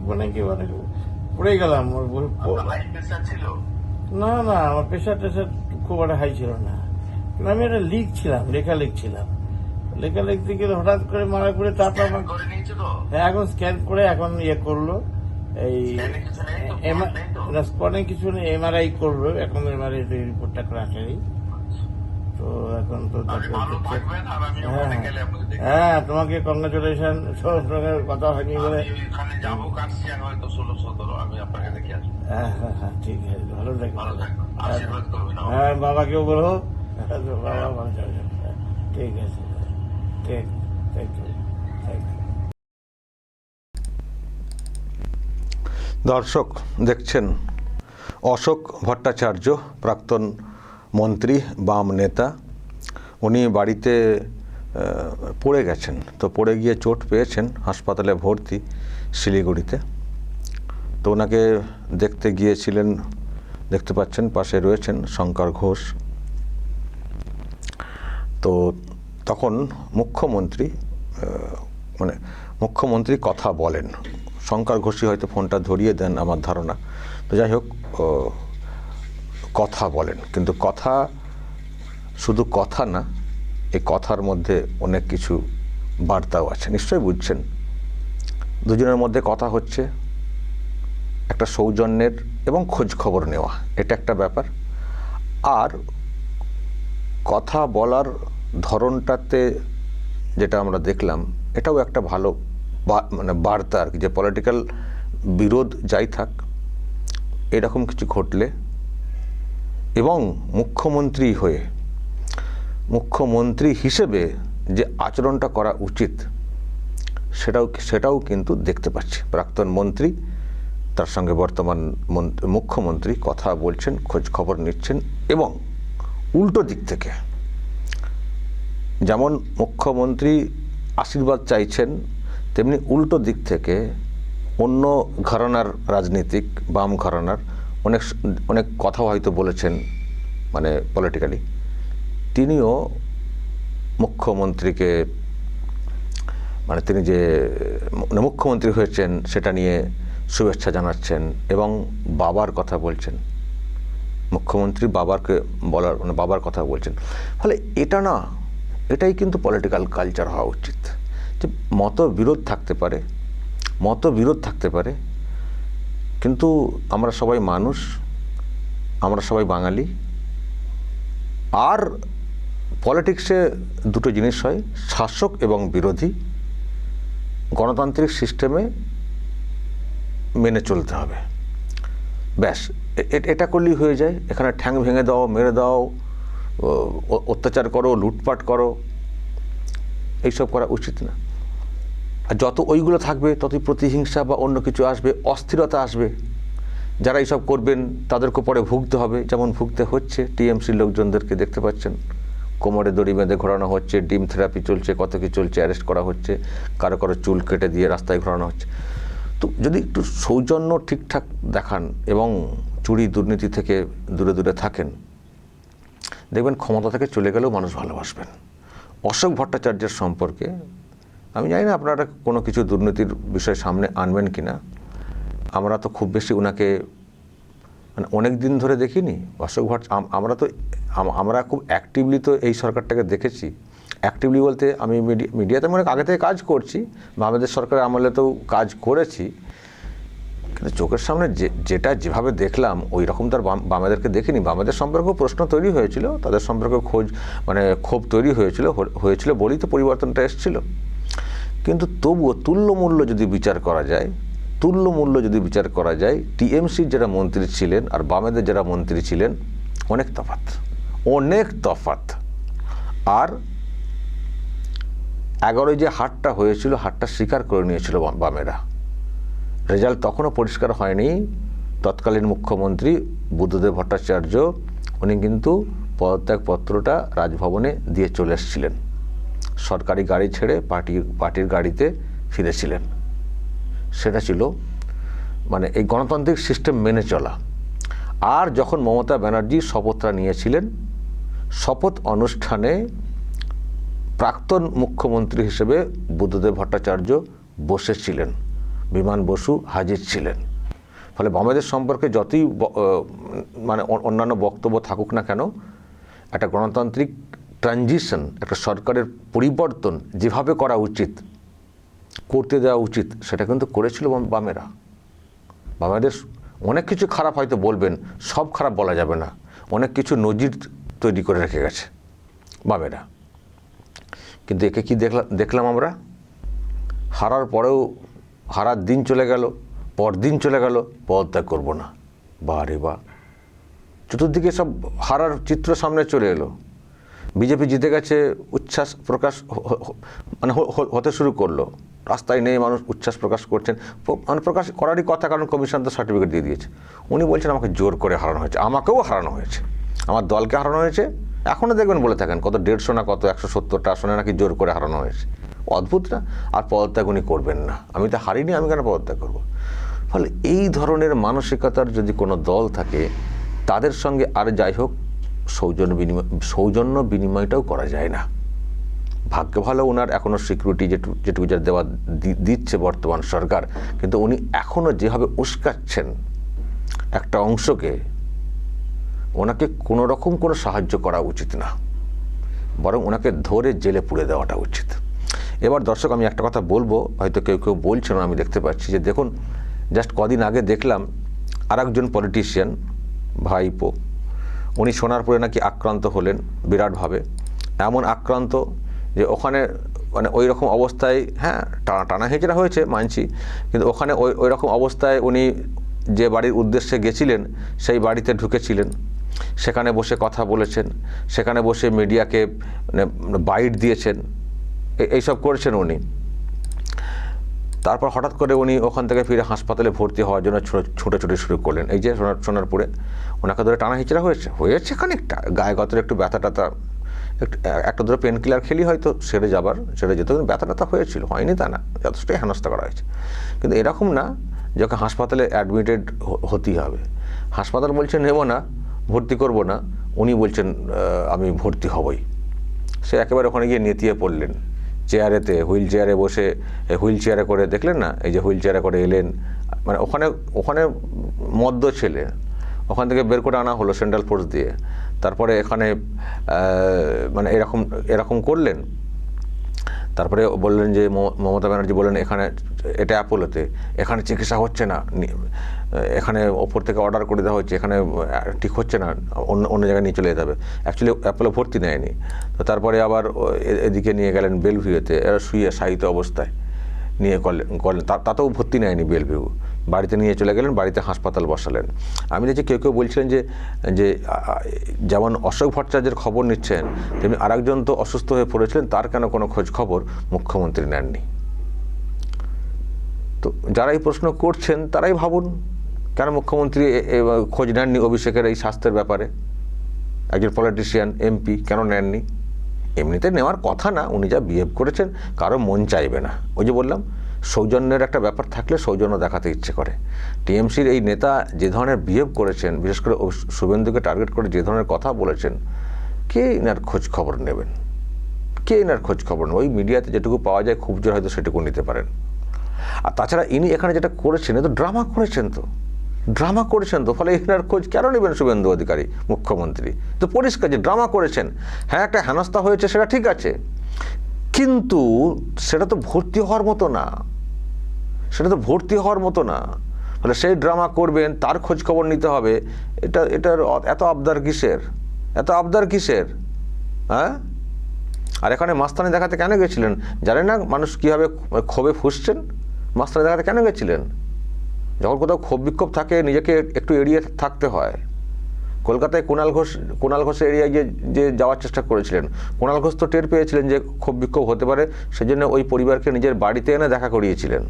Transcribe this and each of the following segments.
মানে কি মানে পড়ে গেলাম। না না, আমার প্রেশার টেশার খুব একটা হাই ছিল না, কিন্তু আমি একটা লিখছিলাম, লেখা লিখছিলাম। লেখা লিখতে গেলে হঠাৎ করে মারা করে তারপর আমার, হ্যাঁ এখন স্ক্যান করে এখন ইয়ে করলো, এই স্পটে কিছু নেই, এমআরআই করলো এখন, এমআরআই রিপোর্টটা করে আসেনি তো এখন তো হ্যাঁ হ্যাঁ, তোমাকে কংগ্রাচুলেশন। সঙ্গে কথা হয়নি বলে। হ্যাঁ হ্যাঁ হ্যাঁ, ঠিক আছে, ভালো থাকবে। হ্যাঁ বাবাকেও বলো, বাবা ভালো থাকবে। ঠিক আছে, ঠিক, থ্যাংক ইউ, থ্যাংক ইউ। দর্শক দেখছেন অশোক ভট্টাচার্য, প্রাক্তন মন্ত্রী, বাম নেতা। উনি বাড়িতে পড়ে গেছেন, তো পড়ে গিয়ে চোট পেয়েছেন, হাসপাতালে ভর্তি শিলিগুড়িতে। তো ওনাকে দেখতে গিয়েছিলেন, দেখতে পাচ্ছেন পাশে রয়েছেন শঙ্কর ঘোষ। তো তখন মুখ্যমন্ত্রী কথা বলেন, শঙ্কর ঘোষই হয়তো ফোনটা ধরিয়ে দেন আমার ধারণা। তো যাই হোক, কথা বলেন, কিন্তু কথা শুধু কথা না, এই কথার মধ্যে অনেক কিছু বার্তাও আছে, নিশ্চয়ই বুঝছেন। দুজনের মধ্যে কথা হচ্ছে একটা সৌজন্যের এবং খোঁজ খবর নেওয়া, এটা একটা ব্যাপার। আর কথা বলার ধরনটাতে যেটা আমরা দেখলাম, এটাও একটা ভালো মানে বার্তা আর কি, যে পলিটিক্যাল বিরোধ যাই থাক, এরকম কিছু ঘটলে এবং মুখ্যমন্ত্রী হিসেবে যে আচরণটা করা উচিত সেটাও কিন্তু দেখতে পাচ্ছি। প্রাক্তন মন্ত্রী, তার সঙ্গে বর্তমান মুখ্যমন্ত্রী কথা বলছেন, খোঁজ খবর নিচ্ছেন, এবং উল্টো দিক থেকে যেমন মুখ্যমন্ত্রী আশীর্বাদ চাইছেন, তেমনি উল্টো দিক থেকে অন্য ঘরানার রাজনীতিক, বাম ঘরানার অনেক কথা হয়তো বলেছেন, মানে পলিটিক্যালি, তিনিও মুখ্যমন্ত্রীকে, মানে তিনি যে মুখ্যমন্ত্রী হয়েছেন সেটা নিয়ে শুভেচ্ছা জানাচ্ছেন এবং বাবার কথা বলছেন। মুখ্যমন্ত্রী বাবার কথা বলছেন। ফলে এটাই কিন্তু পলিটিক্যাল কালচার হওয়া উচিত, যে মতবিরোধ থাকতে পারে, কিন্তু আমরা সবাই মানুষ, আমরা সবাই বাঙালি। আর পলিটিক্সে দুটো জিনিস হয়, শাসক এবং বিরোধী। গণতান্ত্রিক সিস্টেমে মেনে চলতে হবে, ব্যাস। এটা করলেই হয়ে যায়। এখানে ঠ্যাং ভেঙে দাও, মেরে দাও, অত্যাচার করো, লুটপাট করো, এইসব করা উচিত না। আর যত ওইগুলো থাকবে ততই প্রতিহিংসা বা অন্য কিছু আসবে, অস্থিরতা আসবে। যারা এইসব করবেন তাদেরকে পরে ভুগতে হবে, যেমন ভুগতে হচ্ছে টিএমসির লোকজনদেরকে দেখতে পাচ্ছেন। কোমরে দড়ি বেঁধে ঘোরানো হচ্ছে, ডিম থেরাপি চলছে, কত কি চলছে, অ্যারেস্ট করা হচ্ছে, কারো চুল কেটে দিয়ে রাস্তায় ঘোরানো হচ্ছে। তো যদি একটু সৌজন্য ঠিকঠাক দেখান এবং চুরি দুর্নীতি থেকে দূরে থাকেন, দেখবেন ক্ষমতা থেকে চলে গেলেও মানুষ ভালোবাসবেন। অশোক ভট্টাচার্যের সম্পর্কে আমি জানি না আপনারা কোনো কিছু দুর্নীতির বিষয় সামনে আনবেন কি না। আমরা তো খুব বেশি ওনাকে মানে অনেক দিন ধরে দেখিনি। অশোক আমরা খুব অ্যাক্টিভলি তো এই সরকারটাকে দেখেছি। অ্যাক্টিভলি বলতে আমি মিডিয়াতে অনেক আগে থেকে কাজ করছি, বামেদের সরকারের আমলে তো কাজ করেছি, কিন্তু চোখের সামনে যেভাবে দেখলাম ওই রকম তার বামেদেরকে দেখিনি। বামেদের সম্পর্কেও প্রশ্ন তৈরি হয়েছিল, তাদের সম্পর্কে ক্ষোভ তৈরি হয়েছিল বলেই তো পরিবর্তনটা এসেছিল। কিন্তু তবুও তুল্যমূল্য যদি বিচার করা যায়, টিএমসির যারা মন্ত্রী ছিলেন আর বামেদের যারা মন্ত্রী ছিলেন, অনেক তফাৎ। আর 11 যে হারটা হয়েছিল, হারটা স্বীকার করে নিয়েছিল বামেরা। রেজাল্ট তখনও পরিষ্কার হয়নি। তৎকালীন মুখ্যমন্ত্রী বুদ্ধদেব ভট্টাচার্য উনি কিন্তু পদত্যাগপত্রটা রাজভবনে দিয়ে চলে এসেছিলেন, সরকারি গাড়ি ছেড়ে পার্টির গাড়িতে ফিরেছিলেন। সেটা ছিল মানে এই গণতান্ত্রিক সিস্টেম মেনে চলা। আর যখন মমতা ব্যানার্জি শপথটা নিয়েছিলেন, শপথ অনুষ্ঠানে প্রাক্তন মুখ্যমন্ত্রী হিসেবে বুদ্ধদেব ভট্টাচার্য বসেছিলেন। বিমান বসু হাজির ছিলেন। ফলে বামেদের সম্পর্কে যতই মানে অন্যান্য বক্তব্য থাকুক না কেন, একটা গণতান্ত্রিক ট্রানজিশন, একটা সরকারের পরিবর্তন যেভাবে করা উচিত, করতে দেওয়া উচিত, সেটা কিন্তু করেছিল বামেরা। বামেদের অনেক কিছু খারাপ হয়তো বলবেন, সব খারাপ বলা যাবে না, অনেক কিছু নজির তৈরি করে রেখে গেছে বামেরা। কিন্তু একে কি দেখলাম আমরা? হারার পরেও হারার দিন চলে গেল, পরদিন চলে গেল, পদত্যাগ করবো না। বারে বা, চতুর্দিকে সব হারার চিত্র সামনে চলে এলো। বিজেপি জিতে গেছে, উচ্ছ্বাস প্রকাশ মানে হতে শুরু করলো। রাস্তায় নেই মানুষ উচ্ছ্বাস প্রকাশ করছেন, মানে প্রকাশ করারই কথা, কারণ কমিশন তো সার্টিফিকেট দিয়ে দিয়েছে। উনি বলছেন আমাকে জোর করে হারানো হয়েছে, আমাকেও হারানো হয়েছে, আমার দলকে হারানো হয়েছে। এখনও দেখবেন বলে থাকেন কত 150 না কত 170টা আসনে নাকি জোর করে হারানো হয়েছে। অদ্ভুত না? আর পদত্যাগ উনি করবেন না। আমি তো হারিনি, আমি কেন পদত্যাগ করবো? ফলে এই ধরনের মানসিকতার যদি কোনো দল থাকে, তাদের সঙ্গে আর যাই হোক সৌজন্য বিনিময়টাও করা যায় না। ভাগ্য ভালো ওনার এখনও সিকিউরিটি যেটুকু যা দেওয়া দিচ্ছে বর্তমান সরকার, কিন্তু উনি এখনও যেভাবে উস্কাচ্ছেন একটা অংশকে, ওনাকে কোনো রকম কোনো সাহায্য করা উচিত না, বরং ওনাকে ধরে জেলে পুরে দেওয়াটা উচিত। এবার দর্শক, আমি একটা কথা বলবো, হয়তো কেউ কেউ বলছেন, আমি দেখতে পাচ্ছি যে দেখুন, জাস্ট কদিন আগে দেখলাম আরেকজন পলিটিশিয়ান ভাইপো, উনি সোনারপুরে নাকি আক্রান্ত হলেন বিরাটভাবে। এমন আক্রান্ত যে ওখানে মানে ওই রকম অবস্থায়, হ্যাঁ টানা হেঁচড়া হয়েছে মানছি, কিন্তু ওখানে ওই রকম অবস্থায় উনি যে বাড়ির উদ্দেশ্যে গেছিলেন সেই বাড়িতে ঢুকেছিলেন, সেখানে বসে কথা বলেছেন, সেখানে বসে মিডিয়াকে মানে বাইট দিয়েছেন, এইসব করেছেন উনি। তারপর হঠাৎ করে উনি ওখান থেকে ফিরে হাসপাতালে ভর্তি হওয়ার জন্য ছুটোছুটি শুরু করলেন। এই যে সোনারপুরে ওনাকে ধরে টানা হিচড়া হয়েছে খানিকটা, গায়ে গতরে একটু ব্যথা ট্যাথা, একটা ধরে পেন কিলার খেলি হয়তো সেরে যেত, কিন্তু ব্যথা ট্যাথা হয়েছিল, হয়নি তা না, যথেষ্টই হেনস্থা করা হয়েছে। কিন্তু এরকম না যে ওকে হাসপাতালে অ্যাডমিটেড হতেই হবে। হাসপাতাল বলছেন নেব না, ভর্তি করব না, উনি বলছেন আমি ভর্তি হবই। সে একেবারে ওখানে গিয়ে নেতিয়ে পড়লেন চেয়ারেতে, হুইল চেয়ারে বসে, হুইল চেয়ারে করে দেখলেন না, এই যে হুইল চেয়ারে করে এলেন, মানে ওখানে মদ্য ছেলে, ওখান থেকে বের করে আনা হলো সেন্ট্রাল ফোর্স দিয়ে। তারপরে এখানে মানে এরকম করলেন। তারপরে বললেন যে মমতা ব্যানার্জি বললেন এখানে, এটা অ্যাপোলোতে, এখানে চিকিৎসা হচ্ছে না, এখানে ওপর থেকে অর্ডার করে দেওয়া হচ্ছে, এখানে ঠিক হচ্ছে না, অন্য জায়গায় নিয়ে চলে যেতে হবে। অ্যাকচুয়ালি অ্যাপোলো ভর্তি নেয়নি। তো তারপরে আবার এদিকে নিয়ে গেলেন বেলভিউতে, এরা শুয়ে শায়িত অবস্থায় নিয়ে করলেন, তাতেও ভর্তি নেয়নি বেলভিউ, বাড়িতে নিয়ে চলে গেলেন, বাড়িতে হাসপাতাল বসালেন। আমি দেখছি কেউ বলছিলেন যে যেমন অশোক ভট্টাচার্যের খবর নিচ্ছেন, তেমনি আরেকজন তো অসুস্থ হয়ে পড়েছিলেন, তার কেন কোনো খোঁজ খবর মুখ্যমন্ত্রী নেননি? তো যারা এই প্রশ্ন করছেন তারাই ভাবুন, কেন মুখ্যমন্ত্রী খোঁজ নেননি অভিষেকের এই স্বাস্থ্যের ব্যাপারে? একজন পলিটিশিয়ান এমপি কেন নেননি? এমনিতে নেওয়ার কথা না, উনি যা বিহেভ করেছেন কারো মন চাইবে না। ওই যে বললাম, সৌজন্যের একটা ব্যাপার থাকলে সৌজন্য দেখাতে ইচ্ছে করে। টিএমসির এই নেতা যে ধরনের বিহেভ করেছেন, বিশেষ করে শুভেন্দুকে টার্গেট করে যে ধরনের কথা বলেছেন, কে এনার খোঁজ খবর নেবেন? ওই মিডিয়াতে যেটুকু পাওয়া যায় খুব জোর হয়তো সেটুকু নিতে পারেন। আর তাছাড়া ইনি এখানে যেটা করেছেন, এ তো ড্রামা করেছেন তো, ফলে এনার খোঁজ কেন নেবেন শুভেন্দু অধিকারী মুখ্যমন্ত্রী? তো পরিষ্কার যে ড্রামা করেছেন। হ্যাঁ, একটা হেনস্থা হয়েছে, সেটা ঠিক আছে, কিন্তু সেটা তো ভর্তি হওয়ার মতো না। ফলে সেই ড্রামা করবেন, তার খোঁজ খবর নিতে হবে, এটার এত আবদার কিসের? হ্যাঁ, আর এখানে মাস্তানি দেখাতে কেন গেছিলেন? জানেন না মানুষ কীভাবে ক্ষোভে ফুঁসছেন? মাস্তানি দেখাতে কেন গেছিলেন? যখন কোথাও ক্ষোভ বিক্ষোভ থাকে, নিজেকে একটু এড়িয়ে থাকতে হয়। কলকাতায় কুণাল ঘোষ এরিয়ায় যে যাওয়ার চেষ্টা করেছিলেন, কুণাল ঘোষ তো টের পেয়েছিলেন যে ক্ষোভ বিক্ষোভ হতে পারে, সেজন্য ওই পরিবারকে নিজের বাড়িতে এনে দেখা করিয়েছিলেন।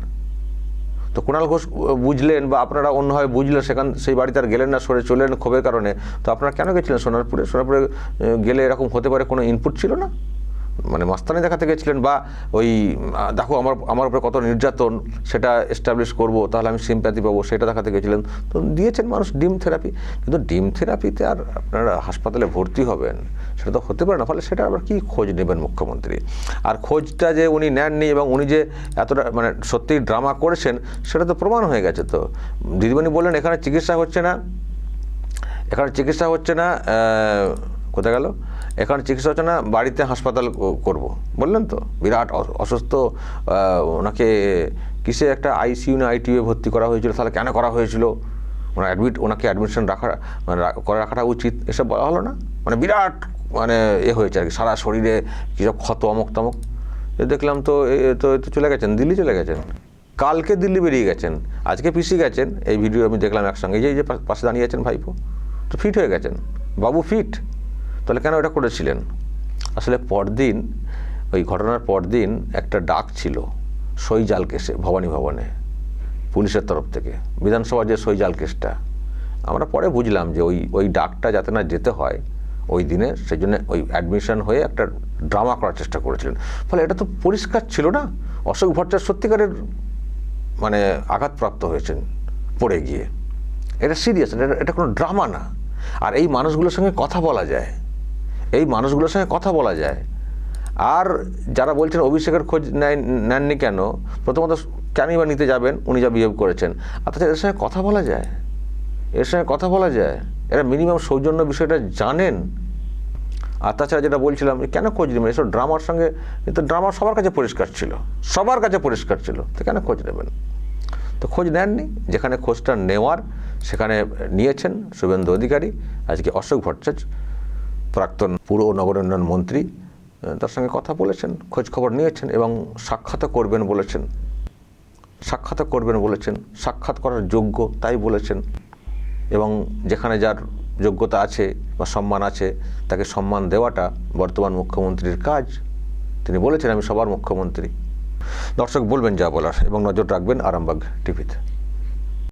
তো কুণাল ঘোষ বুঝলেন, বা আপনারা অন্যভাবে বুঝলেন, সেই বাড়িতে আর গেলেন না, সরে চলেন ক্ষোভের কারণে। তো আপনারা কেন গেছিলেন সোনারপুরে গেলে এরকম হতে পারে কোনো ইনপুট ছিল না? মানে মাস্তানি দেখাতে গেছিলেন, বা ওই দেখো আমার উপরে কত নির্যাতন সেটা এস্টাবলিশ করব, তাহলে আমি সিম্প্যাথি পাবো, সেটা দেখাতে গেছিলেন। তো দিয়েছেন মানুষ ডিম থেরাপি, কিন্তু ডিম থেরাপিতে আর আপনারা হাসপাতালে ভর্তি হবেন সেটা তো হতে পারে না। ফলে সেটা আবার কি খোঁজ নেবেন মুখ্যমন্ত্রী? আর খোঁজটা যে উনি নেননি এবং উনি যে এতটা মানে সত্যিই ড্রামা করেছেন সেটা তো প্রমাণ হয়ে গেছে। তো দিদিমণি বললেন এখানে চিকিৎসা হচ্ছে না, কোথায় গেল, এখানে চিকিৎসা হচ্ছে না, বাড়িতে হাসপাতাল করব বললেন। তো বিরাট অসুস্থ, ওনাকে কিসে একটা আইসিইউ না আইটিইউ ভর্তি করা হয়েছিল, তাহলে কেন করা হয়েছিল, ওনাকে অ্যাডমিশন করে রাখাটা উচিত, এসব বলা হলো না। মানে বিরাট মানে হয়েছে আর কি, সারা শরীরে কীসব ক্ষত অমক তমক। দেখলাম তো চলে গেছেন, দিল্লি চলে গেছেন, কালকে দিল্লি বেরিয়ে গেছেন, আজকে পিসি গেছেন, এই ভিডিও আমি দেখলাম একসঙ্গে। এই যে পাশে দাঁড়িয়ে আছেন ভাইপো, তো ফিট হয়ে গেছেন, বাবু ফিট। তাহলে কেন এটা করেছিলেন? আসলে পরদিন, ওই ঘটনার পরদিন একটা ডাক ছিল সইজাল কেসে ভবানী ভবনে পুলিশের তরফ থেকে, বিধানসভার যে সইজাল কেসটা। আমরা পরে বুঝলাম যে ওই ডাকটা যাতে না যেতে হয় ওই দিনে, সেই জন্য ওই অ্যাডমিশন হয়ে একটা ড্রামা করার চেষ্টা করেছিলেন। ফলে এটা তো পরিষ্কার ছিল না, অশোক ভট্টাচার্য সত্যিকারের মানে আঘাতপ্রাপ্ত হয়েছেন পড়ে গিয়ে। এটা সিরিয়াস, এটা কোনো ড্রামা না। আর এই মানুষগুলোর সঙ্গে কথা বলা যায়, আর যারা বলছেন অভিষেকের খোঁজ নেননি কেন, প্রথমত কেনই বা নিতে যাবেন, উনি যা বিহেভ করেছেন। আর তাছাড়া এর সঙ্গে কথা বলা যায়, এরা মিনিমাম সৌজন্য বিষয়টা জানেন। আর তাছাড়া যেটা বলছিলাম, কেন খোঁজ নেবেন এসব ড্রামার সঙ্গে? কিন্তু ড্রামা সবার কাছে পরিষ্কার ছিল, তো কেন খোঁজ নেবেন? তো খোঁজ নেননি, যেখানে খোঁজটা নেওয়ার সেখানে নিয়েছেন শুভেন্দু অধিকারী। আজকে অশোক ভট্টাচার্য প্রাক্তন পুর ও নগর উন্নয়ন মন্ত্রী, তার সঙ্গে কথা বলেছেন, খোঁজ খবর নিয়েছেন এবং সাক্ষাৎ করবেন বলেছেন, সাক্ষাৎ করার যোগ্য তাই বলেছেন। এবং যেখানে যার যোগ্যতা আছে বা সম্মান আছে তাকে সম্মান দেওয়াটা বর্তমান মুখ্যমন্ত্রীর কাজ। তিনি বলেছেন আমি সবার মুখ্যমন্ত্রী। দর্শক বলবেন যা বলার এবং নজর রাখবেন আরামবাগ টিভিতে।